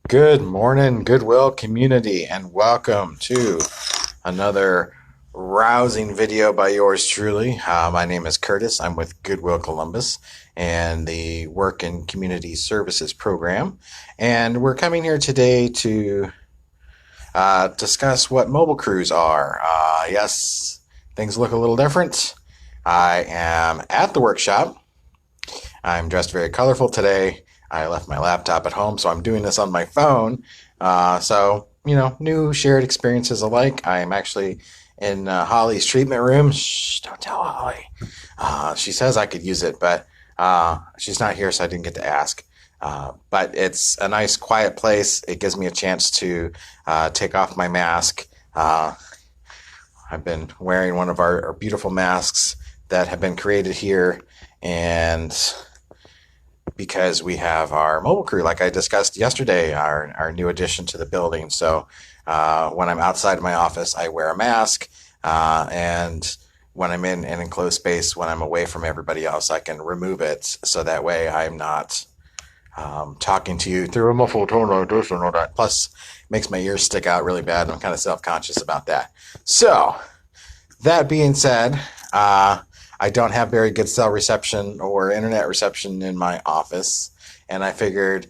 Good morning, Goodwill community, and welcome to another rousing video by yours truly. My name is Curtis. I'm with Goodwill Columbus and the Work and Community Services program. And we're coming here today to discuss what mobile crews are. Yes, things look a little different. I am at the workshop. I'm dressed very colorful today. I left my laptop at home, so I'm doing this on my phone. New shared experiences alike. I'm actually in Holly's treatment room. Shh, don't tell Holly. She says I could use it, but she's not here, so I didn't get to ask. But it's a nice, quiet place. It gives me a chance to take off my mask. I've been wearing one of our beautiful masks that have been created here, and because we have our mobile crew, like I discussed yesterday, our new addition to the building. So when I'm outside of my office, I wear a mask. And when I'm in an enclosed space, when I'm away from everybody else, I can remove it. So that way I'm not talking to you through a muffled tone like this and all that. Plus, it makes my ears stick out really bad, and I'm kind of self-conscious about that. So that being said, I don't have very good cell reception or internet reception in my office, and I figured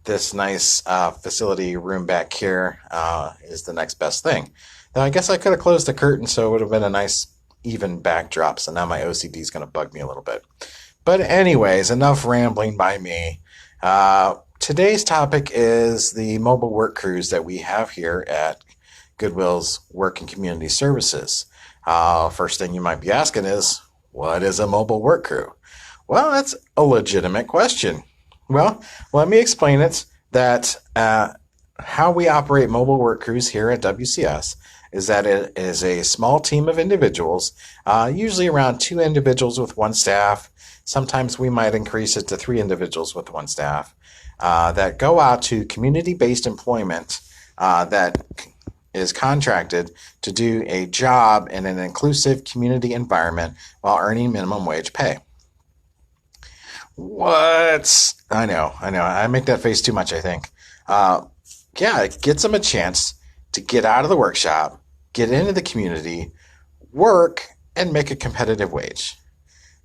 this nice facility room back here is the next best thing. Now, I guess I could have closed the curtain so it would have been a nice even backdrop, so now my OCD is going to bug me a little bit. But anyways, enough rambling by me. Today's topic is the mobile work crews that we have here at Goodwill's Work and Community Services. First thing you might be asking is, what is a mobile work crew? Well, that's a legitimate question. Well, let me explain it. That how we operate mobile work crews here at WCS is that it is a small team of individuals, usually around 2 individuals with 1 staff. Sometimes we might increase it to 3 individuals with 1 staff that go out to community-based employment that is contracted to do a job in an inclusive community environment while earning minimum wage pay. What? I know. I make that face too much, I think. It gets them a chance to get out of the workshop, get into the community, work, and make a competitive wage.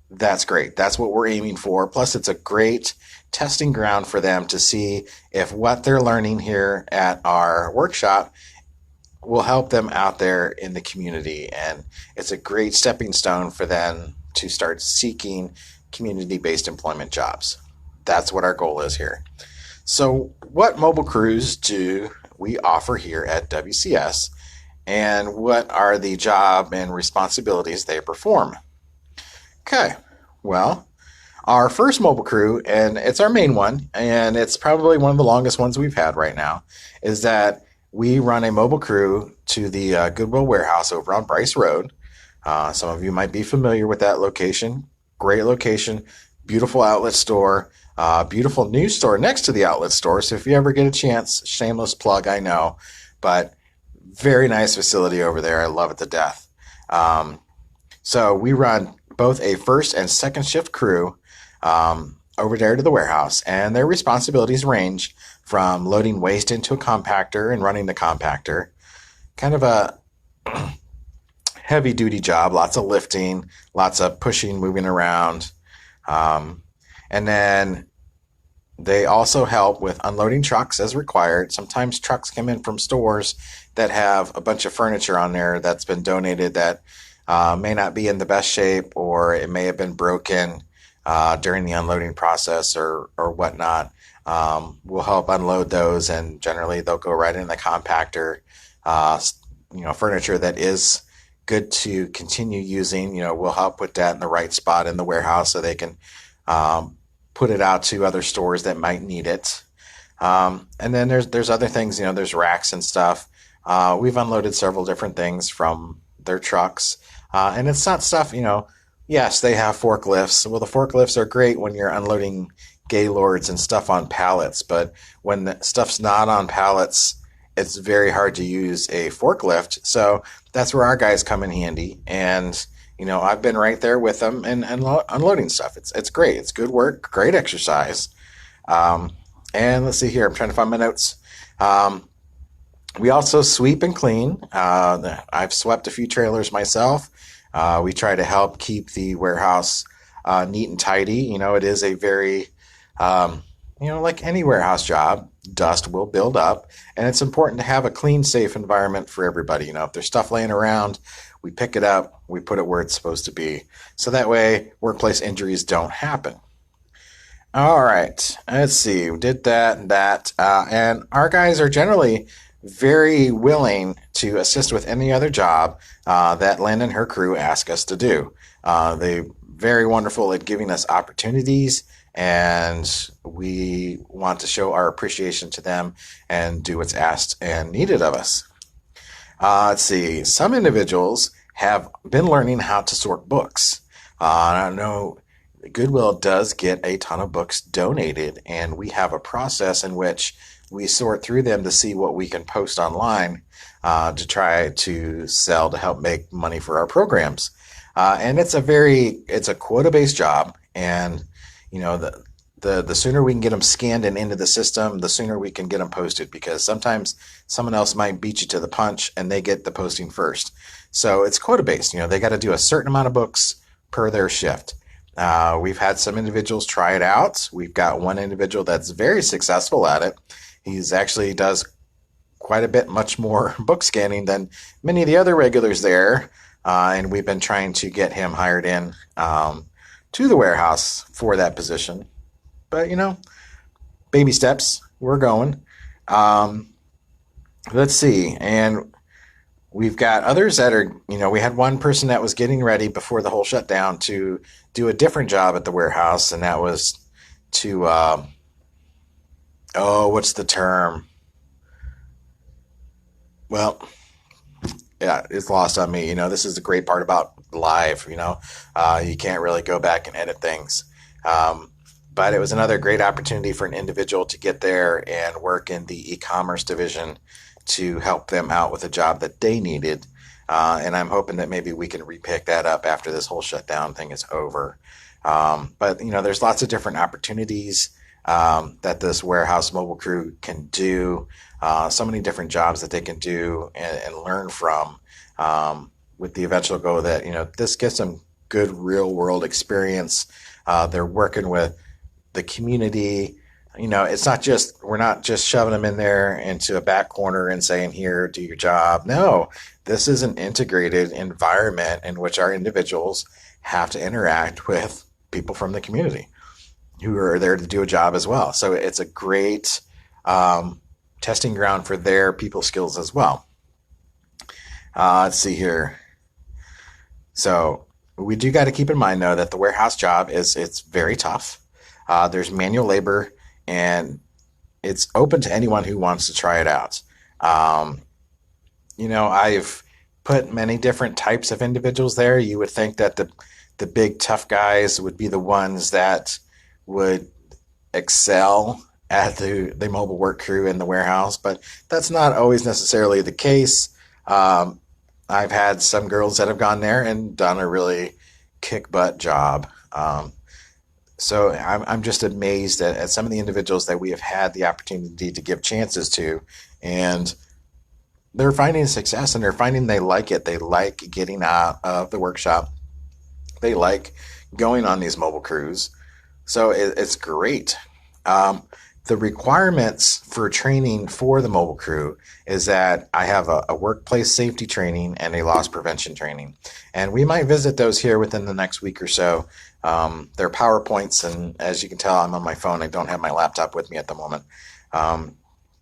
That's great. That's what we're aiming for. Plus, it's a great testing ground for them to see if what they're learning here at our workshop will help them out there in the community. And it's a great stepping stone for them to start seeking community-based employment jobs. That's what our goal is here. So what mobile crews do we offer here at WCS, and what are the job and responsibilities they perform? Okay, well, our first mobile crew, and it's our main one, and it's probably one of the longest ones we've had right now, is that we run a mobile crew to the Goodwill warehouse over on Bryce Road. Some of you might be familiar with that location. Great location, beautiful outlet store, beautiful news store next to the outlet store. So if you ever get a chance, shameless plug, I know, but very nice facility over there. I love it to death. So we run both a first and second shift crew over there to the warehouse, and their responsibilities range from loading waste into a compactor and running the compactor. Kind of a heavy duty job, lots of lifting, lots of pushing, moving around. And then they also help with unloading trucks as required. Sometimes trucks come in from stores that have a bunch of furniture on there that's been donated that may not be in the best shape, or it may have been broken during the unloading process or whatnot. We'll help unload those, and generally they'll go right in the compactor. Furniture that is good to continue using, we'll help put that in the right spot in the warehouse so they can put it out to other stores that might need it. And then there's other things, there's racks and stuff. We've unloaded several different things from their trucks. And it's not stuff, yes, they have forklifts. Well, the forklifts are great when you're unloading Gaylords and stuff on pallets, but when the stuff's not on pallets, it's very hard to use a forklift. So that's where our guys come in handy. And, I've been right there with them and unloading stuff. It's great. It's good work, great exercise. And let's see here. I'm trying to find my notes. Um, we also sweep and clean. I've swept a few trailers myself. We try to help keep the warehouse neat and tidy. It is a very, um, like any warehouse job, dust will build up, and it's important to have a clean, safe environment for everybody. If there's stuff laying around, we pick it up, we put it where it's supposed to be, so that way workplace injuries don't happen. All right, let's see. We did that and that, and our guys are generally very willing to assist with any other job that Lynn and her crew ask us to do. They very wonderful at giving us opportunities, and we want to show our appreciation to them and do what's asked and needed of us. Let's see. Some individuals have been learning how to sort books. I know Goodwill does get a ton of books donated, and we have a process in which we sort through them to see what we can post online to try to sell to help make money for our programs. And it's a quota based job, and the sooner we can get them scanned and into the system, the sooner we can get them posted, because sometimes someone else might beat you to the punch and they get the posting first. So it's quota based. They got to do a certain amount of books per their shift. We've had some individuals try it out. We've got one individual that's very successful at it. He's actually does quite a bit much more book scanning than many of the other regulars there. And we've been trying to get him hired in to the warehouse for that position. But, baby steps, we're going. Let's see. And we've got others that are, we had one person that was getting ready before the whole shutdown to do a different job at the warehouse. And that was to, what's the term? Well, yeah, it's lost on me. This is the great part about live, you can't really go back and edit things. But it was another great opportunity for an individual to get there and work in the e-commerce division to help them out with a job that they needed. And I'm hoping that maybe we can repick that up after this whole shutdown thing is over. But there's lots of different opportunities that this warehouse mobile crew can do. So many different jobs that they can do and learn from, with the eventual goal that, this gets them good real world experience. They're working with the community. It's not just, we're not just shoving them in there into a back corner and saying, here, do your job. No, this is an integrated environment in which our individuals have to interact with people from the community who are there to do a job as well. So it's a great testing ground for their people skills as well. Let's see here. So we do got to keep in mind, though, that the warehouse job it's very tough. There's manual labor, and it's open to anyone who wants to try it out. I've put many different types of individuals there. You would think that the big tough guys would be the ones that would excel at the mobile work crew in the warehouse, but that's not always necessarily the case. I've had some girls that have gone there and done a really kick butt job. So I'm just amazed at some of the individuals that we have had the opportunity to give chances to, and they're finding success, and they're finding they like it. They like getting out of the workshop. They like going on these mobile crews. So it's great. The requirements for training for the mobile crew is that I have a workplace safety training and a loss prevention training. And we might visit those here within the next week or so. They're PowerPoints, and as you can tell, I'm on my phone. I don't have my laptop with me at the moment.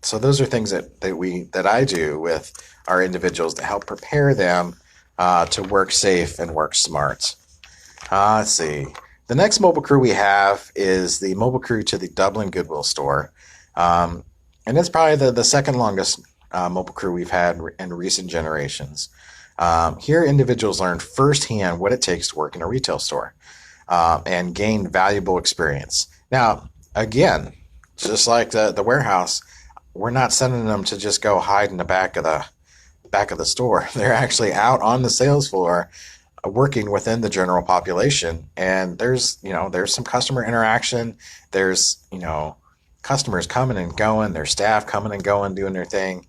So those are things that I do with our individuals to help prepare them to work safe and work smart. Let's see. The next mobile crew we have is the mobile crew to the Dublin Goodwill store. And it's probably the second longest mobile crew we've had in recent generations. Here, individuals learn firsthand what it takes to work in a retail store and gain valuable experience. Now, again, just like the warehouse, we're not sending them to just go hide in the back of the store. They're actually out on the sales floor working within the general population, and there's some customer interaction. There's customers coming and going, their staff coming and going, doing their thing.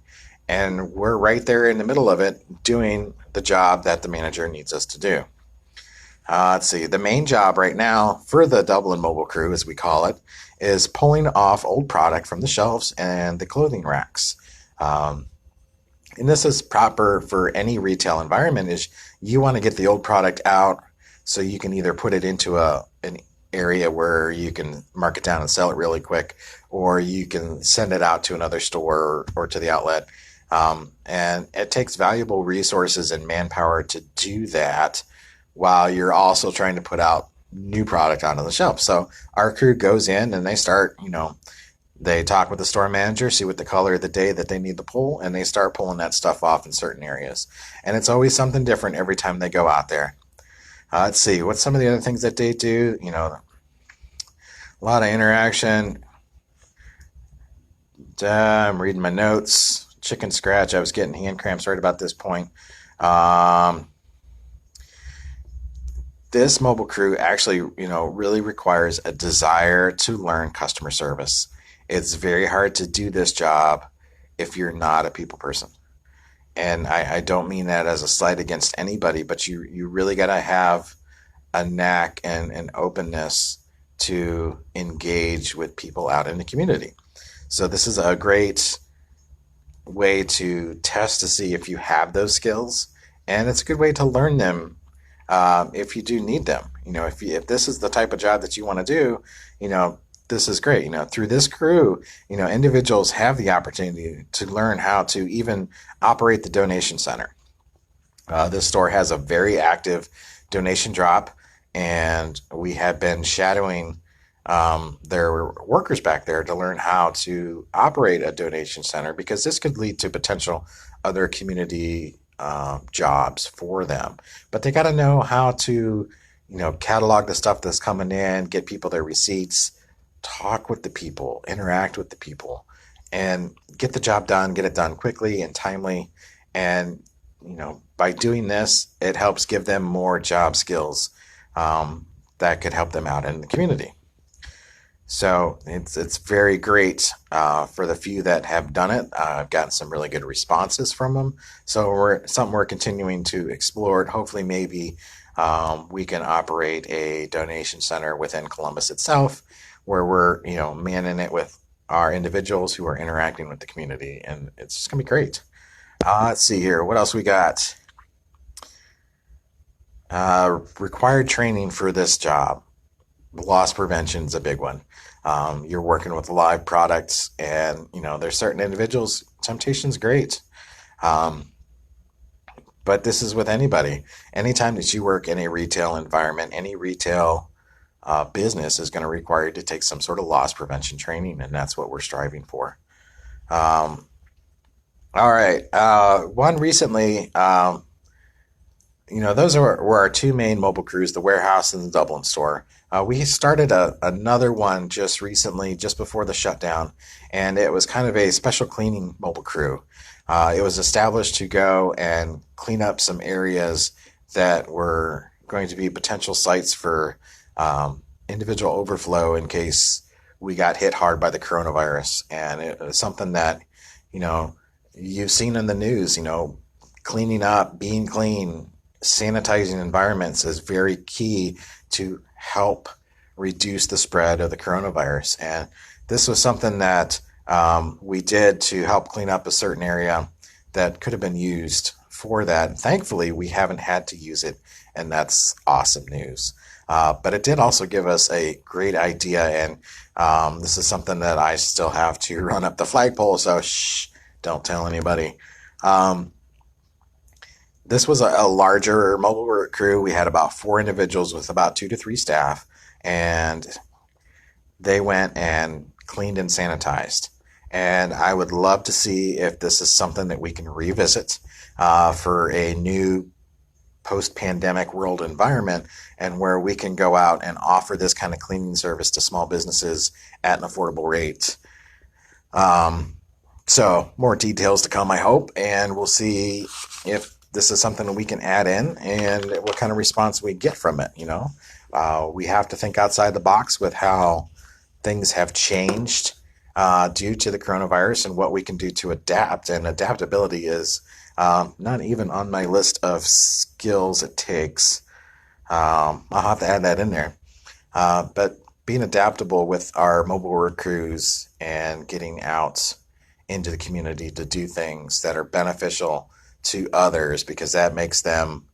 And we're right there in the middle of it doing the job that the manager needs us to do. Let's see. The main job right now for the Dublin Mobile Crew, as we call it, is pulling off old product from the shelves and the clothing racks. And this is proper for any retail environment. Is you want to get the old product out so you can either put it into an area where you can mark it down and sell it really quick, or you can send it out to another store or to the outlet. And it takes valuable resources and manpower to do that while you're also trying to put out new product onto the shelf. So our crew goes in and they start, they talk with the store manager, see what the color of the day that they need to pull, and they start pulling that stuff off in certain areas. And it's always something different every time they go out there. Let's see, what's some of the other things that they do? A lot of interaction. I'm reading my notes. Chicken scratch. I was getting hand cramps right about this point. This mobile crew actually, really requires a desire to learn customer service. It's very hard to do this job if you're not a people person. And I don't mean that as a slight against anybody, but you really got to have a knack and an openness to engage with people out in the community. So this is a great way to test to see if you have those skills, and it's a good way to learn them if you do need them. If this is the type of job that you want to do, this is great. Through this crew, individuals have the opportunity to learn how to even operate the donation center. This store has a very active donation drop, and we have been shadowing their workers back there to learn how to operate a donation center, because this could lead to potential other community jobs for them. But they got to know how to, catalog the stuff that's coming in, get people their receipts, talk with the people, interact with the people, and get the job done, get it done quickly and timely. And, by doing this, it helps give them more job skills that could help them out in the community. So it's very great for the few that have done it. I've gotten some really good responses from them. So we're continuing to explore it. Hopefully, maybe we can operate a donation center within Columbus itself, where we're manning it with our individuals who are interacting with the community, and it's just gonna be great. Let's see here. What else we got? Required training for this job. Loss prevention is a big one. You're working with live products, and there's certain individuals. Temptation's great, but this is with anybody. Anytime that you work in a retail environment, any retail business is going to require you to take some sort of loss prevention training, and that's what we're striving for. All right, one recently. Those were our two main mobile crews, the warehouse and the Dublin store. We started another one just recently, just before the shutdown, and it was kind of a special cleaning mobile crew. It was established to go and clean up some areas that were going to be potential sites for individual overflow in case we got hit hard by the coronavirus. And it was something that, you've seen in the news, cleaning up, being clean, sanitizing environments is very key to help reduce the spread of the coronavirus. And this was something that we did to help clean up a certain area that could have been used for that. Thankfully, we haven't had to use it, and that's awesome news. But it did also give us a great idea, and this is something that I still have to run up the flagpole, so shh, don't tell anybody. This was a larger mobile work crew. We had about 4 individuals with about 2 to 3 staff, and they went and cleaned and sanitized. And I would love to see if this is something that we can revisit for a new post-pandemic world environment, and where we can go out and offer this kind of cleaning service to small businesses at an affordable rate. So more details to come, I hope, and we'll see if this is something that we can add in and what kind of response we get from it. We have to think outside the box with how things have changed due to the coronavirus and what we can do to adapt. And adaptability is not even on my list of skills it takes. I'll have to add that in there. But being adaptable with our mobile work crews and getting out into the community to do things that are beneficial to others because that makes them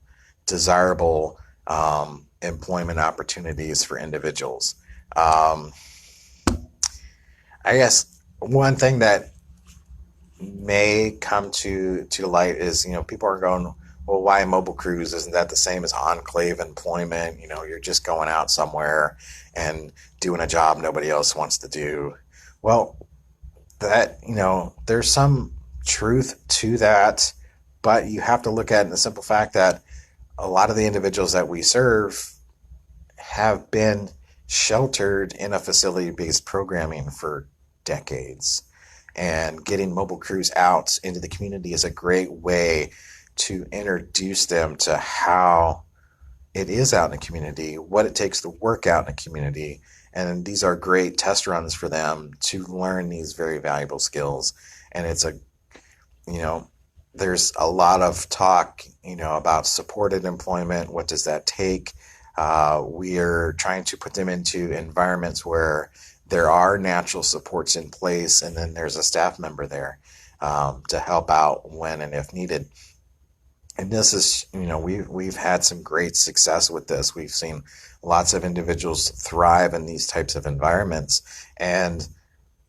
desirable employment opportunities for individuals. Um, I guess one thing that may come to light is, people are going, well, why mobile crews? Isn't that the same as enclave employment? You're just going out somewhere and doing a job nobody else wants to do. Well, that, there's some truth to that, but you have to look at it in the simple fact that a lot of the individuals that we serve have been sheltered in a facility-based programming for decades. And getting mobile crews out into the community is a great way to introduce them to how it is out in the community, what it takes to work out in the community. And these are great test runs for them to learn these very valuable skills. And there's a lot of talk, about supported employment. What does that take? We are trying to put them into environments where there are natural supports in place, and then there's a staff member there to help out when and if needed. And this is, we've had some great success with this. We've seen lots of individuals thrive in these types of environments, and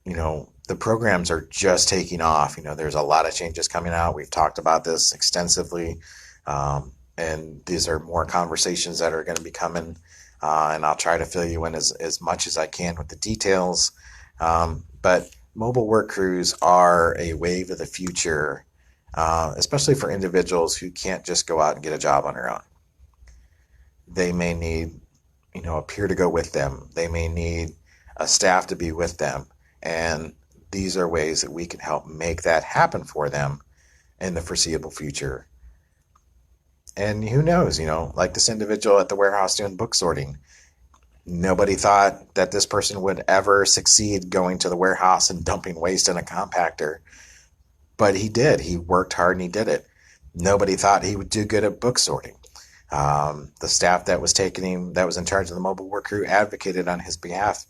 the programs are just taking off. There's a lot of changes coming out. We've talked about this extensively, and these are more conversations that are going to be coming. And I'll try to fill you in as much as I can with the details. But mobile work crews are a wave of the future, especially for individuals who can't just go out and get a job on their own. They may need, a peer to go with them. They may need a staff to be with them. And these are ways that we can help make that happen for them in the foreseeable future. And who knows, like this individual at the warehouse doing book sorting. Nobody thought that this person would ever succeed going to the warehouse and dumping waste in a compactor. But he did. He worked hard and he did it. Nobody thought he would do good at book sorting. The staff that was taking him, that was in charge of the mobile work crew, advocated on his behalf.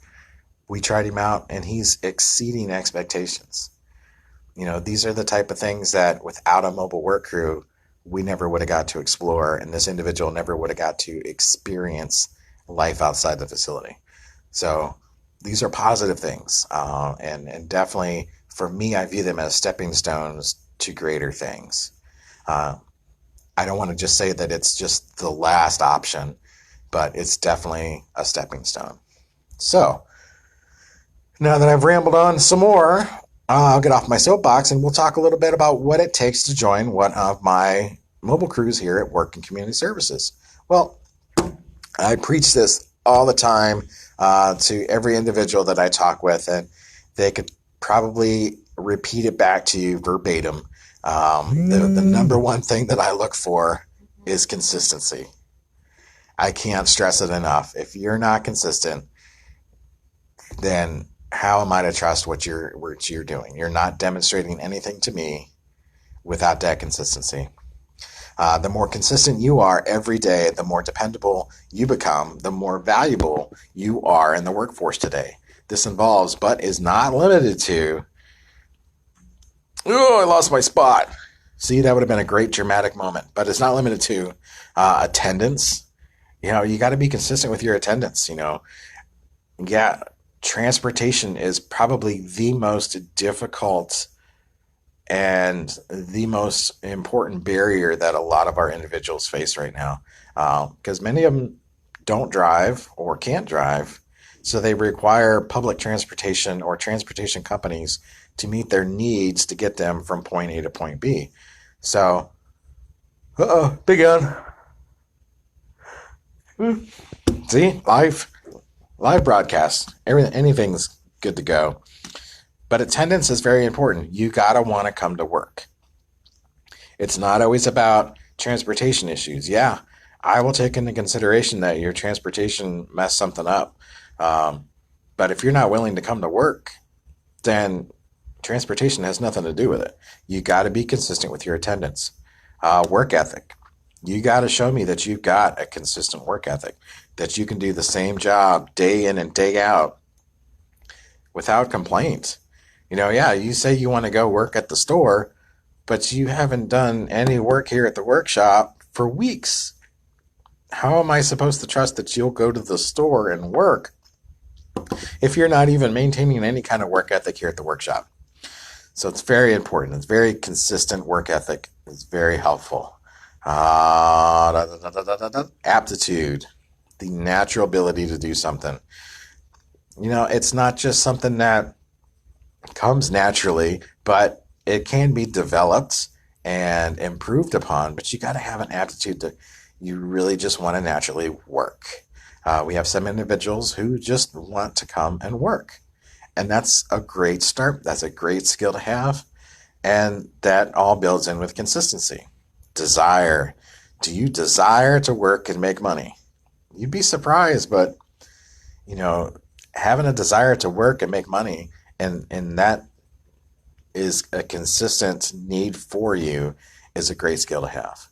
We tried him out and he's exceeding expectations. These are the type of things that without a mobile work crew, we never would have got to explore, and this individual never would have got to experience life outside the facility. So these are positive things, and definitely for me, I view them as stepping stones to greater things. I don't want to just say that it's just the last option, but it's definitely a stepping stone. So now that I've rambled on some more, I'll get off my soapbox and we'll talk a little bit about what it takes to join one of my mobile crews here at Work and Community Services. Well, I preach this all the time to every individual that I talk with, and they could probably repeat it back to you verbatim. The number one thing that I look for is consistency. I can't stress it enough. If you're not consistent, then how am I to trust what you're doing? You're not demonstrating anything to me without that consistency. The more consistent you are every day, the more dependable you become, the more valuable you are in the workforce today. This involves, but is not limited to, I lost my spot. See, that would have been a great dramatic moment, but it's not limited to attendance. You got to be consistent with your attendance. Yeah. Transportation is probably the most difficult and the most important barrier that a lot of our individuals face right now, because many of them don't drive or can't drive, so they require public transportation or transportation companies to meet their needs to get them from point A to point B. So, big gun. See, live broadcast, anything's good to go. But attendance is very important. You gotta want to come to work. It's not always about transportation issues. Yeah, I will take into consideration that your transportation messed something up. But if you're not willing to come to work, then transportation has nothing to do with it. You got to be consistent with your attendance. Work ethic. You got to show me that you've got a consistent work ethic, that you can do the same job day in and day out without complaint. Yeah, you say you want to go work at the store, but you haven't done any work here at the workshop for weeks. How am I supposed to trust that you'll go to the store and work if you're not even maintaining any kind of work ethic here at the workshop? So it's very important. It's very consistent work ethic. It's very helpful. Aptitude, the natural ability to do something. It's not just something that comes naturally, but it can be developed and improved upon. But you got to have an aptitude to, you really just want to naturally work. We have some individuals who just want to come and work. And that's a great start. That's a great skill to have. And that all builds in with consistency. Desire. Do you desire to work and make money? You'd be surprised, but, having a desire to work and make money, and that is a consistent need for you, is a great skill to have.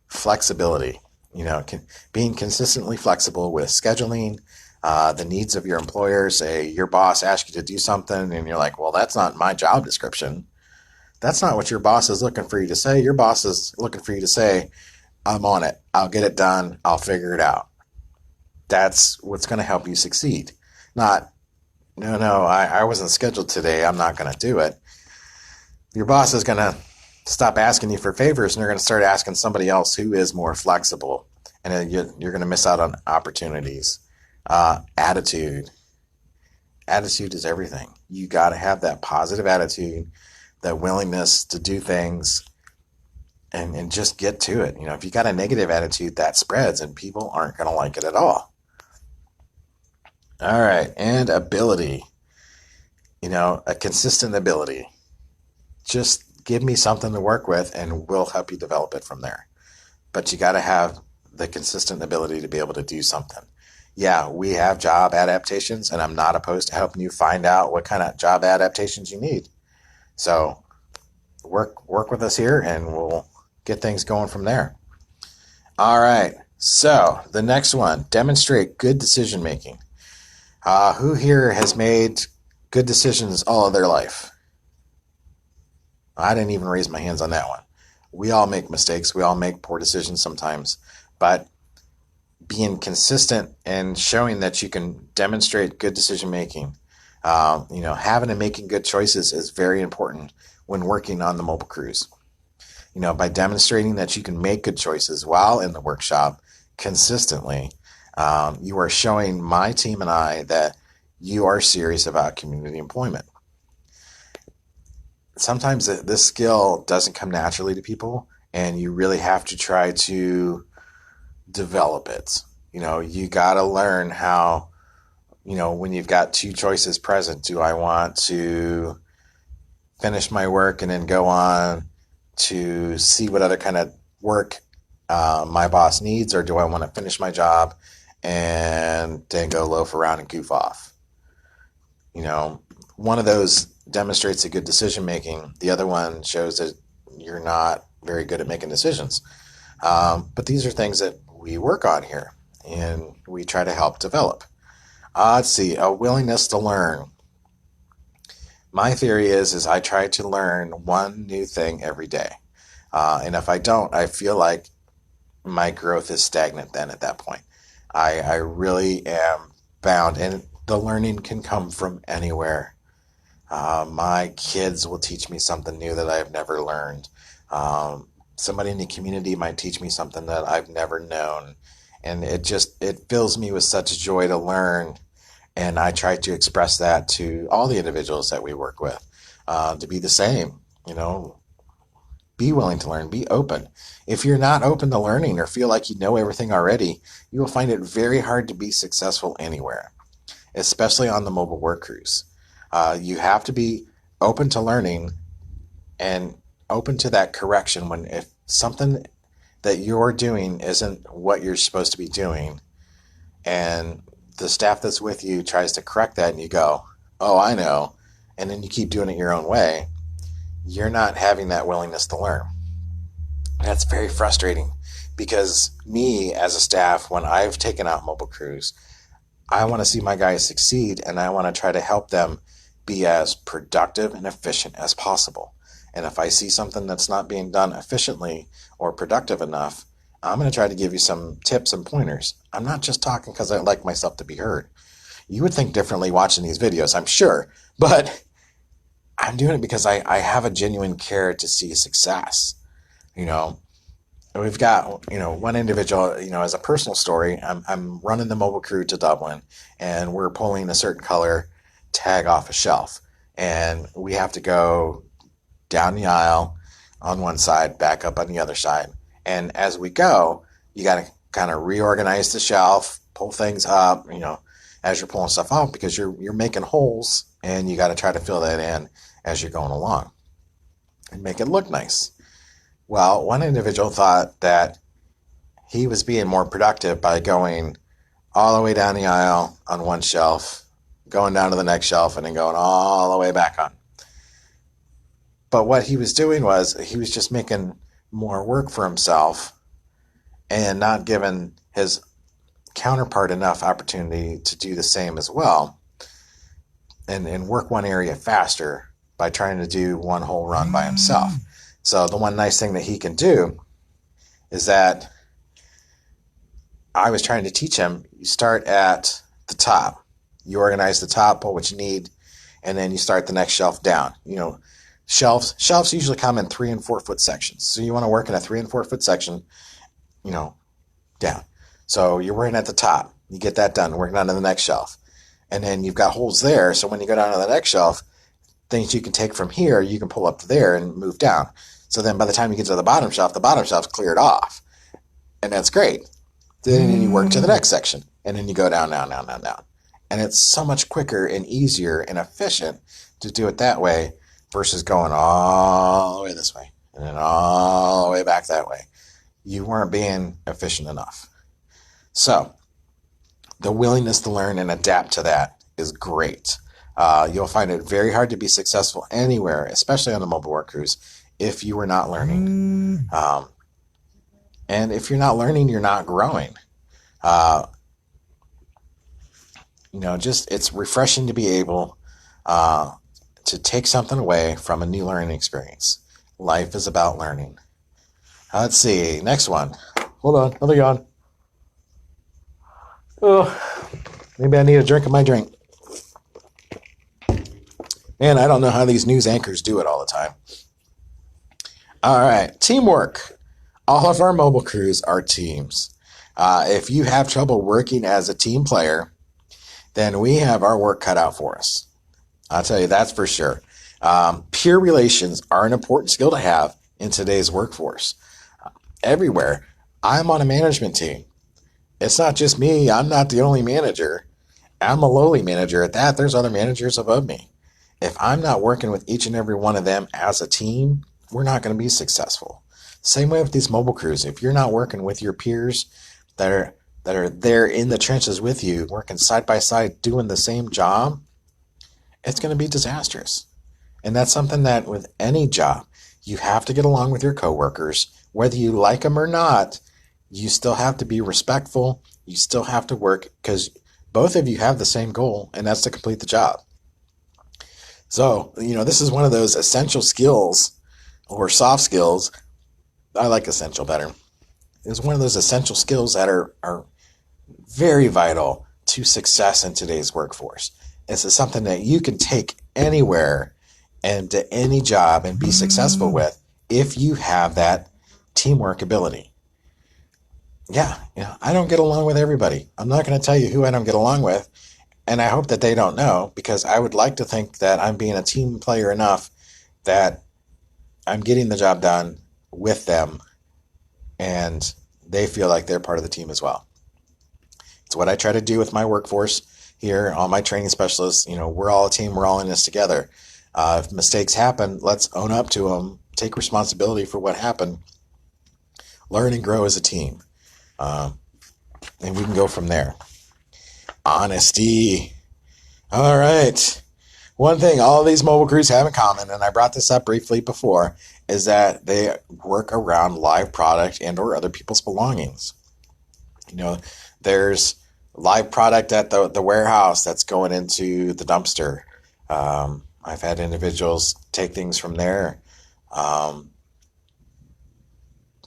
Flexibility. Being consistently flexible with scheduling, the needs of your employer. Say your boss asks you to do something and you're like, well, that's not my job description. That's not what your boss is looking for you to say. Your boss is looking for you to say, I'm on it. I'll get it done. I'll figure it out. That's what's going to help you succeed. Not, no, I wasn't scheduled today. I'm not going to do it. Your boss is going to stop asking you for favors and they're going to start asking somebody else who is more flexible. And then you're going to miss out on opportunities. Attitude. Attitude is everything. You got to have that positive attitude, that willingness to do things and just get to it. If you got a negative attitude, that spreads and people aren't going to like it at all. All right. And ability. A consistent ability. Just give me something to work with and we'll help you develop it from there. But you got to have the consistent ability to be able to do something. Yeah, we have job adaptations, and I'm not opposed to helping you find out what kind of job adaptations you need. So work with us here, and we'll get things going from there. All right. So the next one, demonstrate good decision making. Who here has made good decisions all of their life? I didn't even raise my hands on that one. We all make mistakes. We all make poor decisions sometimes. But being consistent and showing that you can demonstrate good decision making, having and making good choices is very important when working on the mobile crews. By demonstrating that you can make good choices while in the workshop consistently, you are showing my team and I that you are serious about community employment. Sometimes this skill doesn't come naturally to people, and you really have to try to develop it. You got to learn how, when you've got two choices present, do I want to finish my work and then go on to see what other kind of work my boss needs, or do I want to finish my job and then go loaf around and goof off? One of those demonstrates a good decision making. The other one shows that you're not very good at making decisions. But these are things that we work on here and we try to help develop. Let's see, a willingness to learn. My theory is I try to learn one new thing every day. And if I don't, I feel like my growth is stagnant then at that point. I really am bound, and the learning can come from anywhere. My kids will teach me something new that I've never learned. Somebody in the community might teach me something that I've never known. And it fills me with such joy to learn. And I try to express that to all the individuals that we work with, to be the same. Be willing to learn, be open. If you're not open to learning or feel like you know everything already, you will find it very hard to be successful anywhere, especially on the mobile work crews. You have to be open to learning and open to that correction if something that you're doing isn't what you're supposed to be doing, and the staff that's with you tries to correct that, and you go, oh, I know, and then you keep doing it your own way, you're not having that willingness to learn. That's very frustrating, because me as a staff, when I've taken out mobile crews, I want to see my guys succeed, and I want to try to help them be as productive and efficient as possible. And if I see something that's not being done efficiently or productive enough, I'm going to try to give you some tips and pointers. I'm not just talking because I like myself to be heard. You would think differently watching these videos, I'm sure, but I'm doing it because I have a genuine care to see success. You know, we've got, one individual, as a personal story, I'm running the mobile crew to Dublin, and we're pulling a certain color tag off a shelf, and we have to go down the aisle on one side, back up on the other side. And as we go, you got to kind of reorganize the shelf, pull things up, as you're pulling stuff out, because you're making holes, and you got to try to fill that in as you're going along and make it look nice. Well, one individual thought that he was being more productive by going all the way down the aisle on one shelf, going down to the next shelf, and then going all the way back on. But what he was doing was he was just making more work for himself and not giving his counterpart enough opportunity to do the same as well, and work one area faster by trying to do one whole run by himself. So the one nice thing that he can do is that I was trying to teach him, you start at the top. You organize the top, pull what you need, and then you start the next shelf down. Shelves usually come in 3 and 4 foot sections. So you want to work in a 3 and 4 foot section, down. So you're working at the top. You get that done, working on to the next shelf. And then you've got holes there. So when you go down to the next shelf, things you can take from here, you can pull up to there and move down. So then by the time you get to the bottom shelf's cleared off. And that's great. Then you work to the next section. And then you go down, down, down, down, down. And it's so much quicker and easier and efficient to do it that way versus going all the way this way and then all the way back that way. You weren't being efficient enough. So the willingness to learn and adapt to that is great. You'll find it very hard to be successful anywhere, especially on the mobile work crews, if you are not learning. And if you're not learning, you're not growing. It's refreshing to be able to take something away from a new learning experience. Life is about learning. Let's see. Next one. Hold on. Another yawn. Oh, maybe I need a drink of my drink. Man, I don't know how these news anchors do it all the time. All right. Teamwork. All of our mobile crews are teams. If you have trouble working as a team player, then we have our work cut out for us. I'll tell you, that's for sure. Peer relations are an important skill to have in today's workforce. Everywhere. I'm on a management team. It's not just me. I'm not the only manager. I'm a lowly manager at that. There's other managers above me. If I'm not working with each and every one of them as a team, we're not going to be successful. Same way with these mobile crews. If you're not working with your peers that are there in the trenches with you, working side by side, doing the same job, it's going to be disastrous. And that's something that with any job, you have to get along with your coworkers. Whether you like them or not, you still have to be respectful. You still have to work because both of you have the same goal, and that's to complete the job. So, this is one of those essential skills or soft skills. I like essential better. It's one of those essential skills that are very vital to success in today's workforce. This is something that you can take anywhere and to any job and be successful with if you have that teamwork ability. Yeah, I don't get along with everybody. I'm not going to tell you who I don't get along with, and I hope that they don't know, because I would like to think that I'm being a team player enough that I'm getting the job done with them and they feel like they're part of the team as well. It's what I try to do with my workforce here, all my training specialists. We're all a team. We're all in this together. If mistakes happen, let's own up to them, take responsibility for what happened, learn and grow as a team. And we can go from there. Honesty. All right. one thing all of these mobile crews have in common, and I brought this up briefly before, is that they work around live product and or other people's belongings. You know, there's live product at the warehouse that's going into the dumpster. I've had individuals take things from there. Um,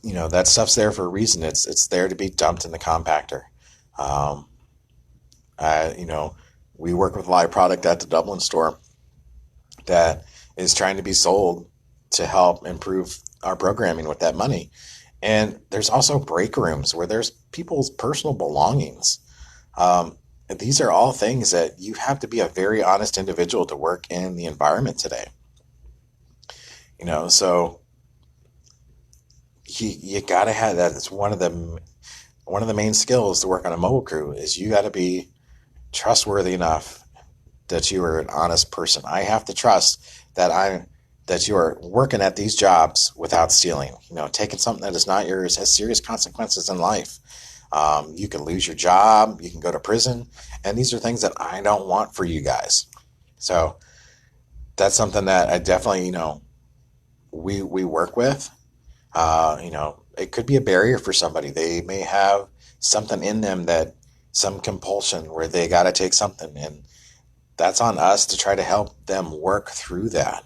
that stuff's there for a reason. It's there to be dumped in the compactor. Um, I, you know, we work with live product at the Dublin store that is trying to be sold to help improve our programming with that money. And there's also break rooms where there's people's personal belongings. Um, these are all things that you have to be a very honest individual to work in the environment today. So you got to have that. It's one of the main skills to work on a mobile crew is you got to be trustworthy enough that you are an honest person. I have to trust that you are working at these jobs without stealing. Taking something that is not yours has serious consequences in life. You can lose your job, you can go to prison, and these are things that I don't want for you guys. So that's something that I definitely, we work with. It could be a barrier for somebody. They may have something in them some compulsion where they got to take something, and that's on us to try to help them work through that.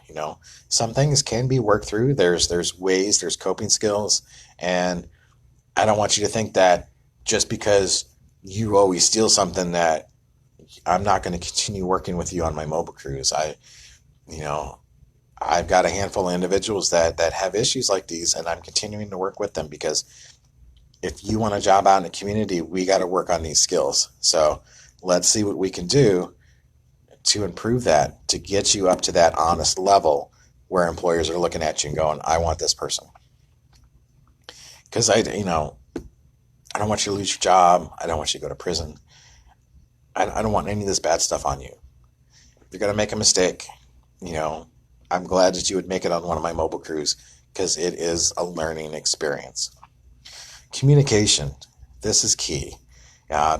Some things can be worked through. There's ways, there's coping skills, and I don't want you to think that just because you always steal something that I'm not going to continue working with you on my mobile crews. You know, I've got a handful of individuals that have issues like these, and I'm continuing to work with them because if you want a job out in the community, we got to work on these skills. So let's see what we can do to improve that, to get you up to that honest level where employers are looking at you and going, I want this person. Because I don't want you to lose your job. I don't want you to go to prison. I don't want any of this bad stuff on you. If you're going to make a mistake, I'm glad that you would make it on one of my mobile crews because it is a learning experience. Communication. This is key.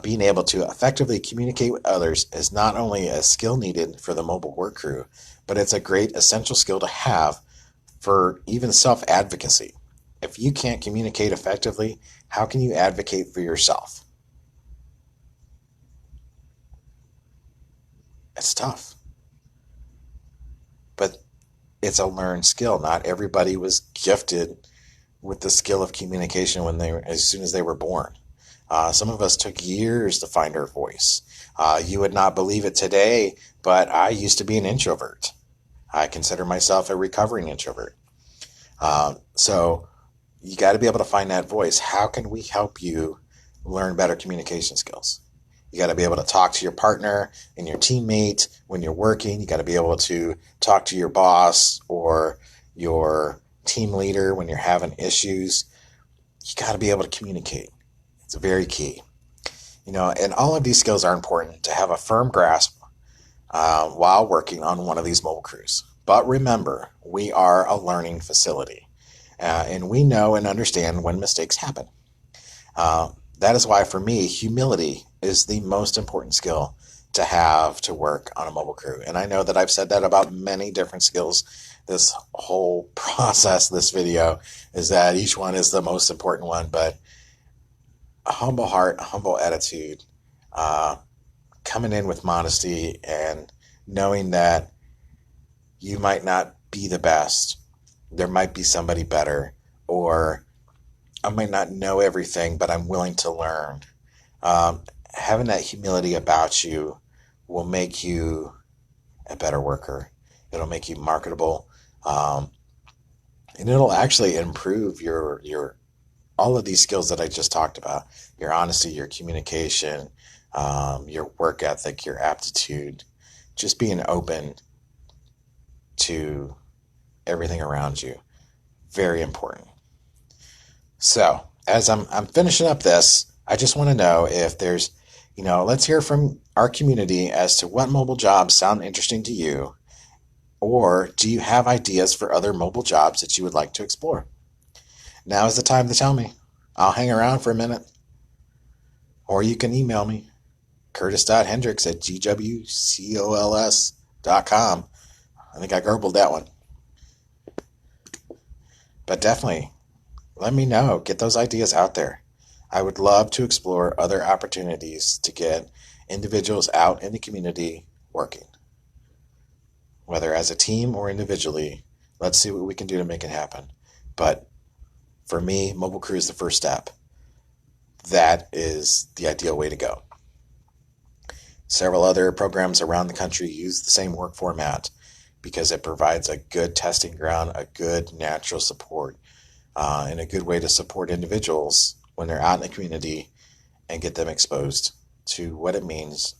Being able to effectively communicate with others is not only a skill needed for the mobile work crew, but it's a great essential skill to have for even self-advocacy. If you can't communicate effectively, how can you advocate for yourself? It's tough. But it's a learned skill. Not everybody was gifted with the skill of communication as soon as they were born. Some of us took years to find our voice. You would not believe it today, but I used to be an introvert. I consider myself a recovering introvert. So you got to be able to find that voice. How can we help you learn better communication skills? You got to be able to talk to your partner and your teammate when you're working. You got to be able to talk to your boss or your team leader when you're having issues. You got to be able to communicate. It's very key. And all of these skills are important to have a firm grasp while working on one of these mobile crews. But remember, we are a learning facility, and we know and understand when mistakes happen. That is why, for me, humility is the most important skill to have to work on a mobile crew. And I know that I've said that about many different skills. This whole process, this video, is that each one is the most important one, but a humble heart, a humble attitude, coming in with modesty and knowing that you might not be the best. There might be somebody better, or I might not know everything, but I'm willing to learn. Having that humility about you will make you a better worker. It'll make you marketable, and it'll actually improve your all of these skills that I just talked about: your honesty, your communication, your work ethic, your aptitude, just being open to everything around you. Very important. So, as I'm finishing up this, I just want to know if there's, let's hear from our community as to what mobile jobs sound interesting to you, or do you have ideas for other mobile jobs that you would like to explore? Now is the time to tell me. I'll hang around for a minute. Or you can email me, curtis.hendricks@gwcols.com. mobilecrew.com. I think I garbled that one. But definitely, let me know. Get those ideas out there. I would love to explore other opportunities to get individuals out in the community working. Whether as a team or individually, let's see what we can do to make it happen. But for me, Mobile Crew is the first step. That is the ideal way to go. Several other programs around the country use the same work format because it provides a good testing ground, a good natural support, and a good way to support individuals when they're out in the community and get them exposed to what it means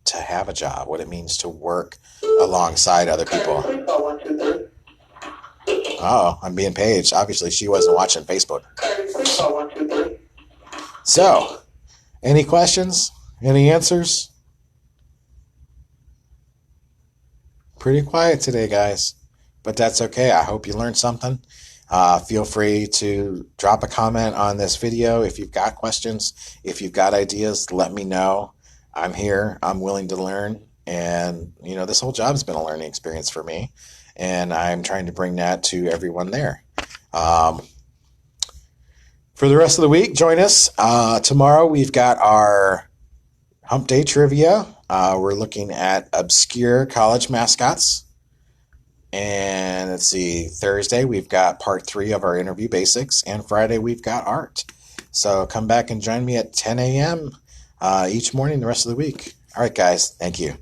to have a job, what it means to work alongside other people. Oh, I'm being paged. Obviously, she wasn't watching Facebook. So, any questions? Any answers? Pretty quiet today, guys, but that's okay. I hope you learned something. Feel free to drop a comment on this video if you've got questions. If you've got ideas, let me know. I'm here. I'm willing to learn. And, this whole job's been a learning experience for me. And I'm trying to bring that to everyone there. For the rest of the week, join us. Tomorrow we've got our Hump Day Trivia. We're looking at obscure college mascots. And let's see, Thursday we've got part 3 of our interview basics. And Friday we've got art. So come back and join me at 10 a.m. Each morning the rest of the week. All right, guys. Thank you.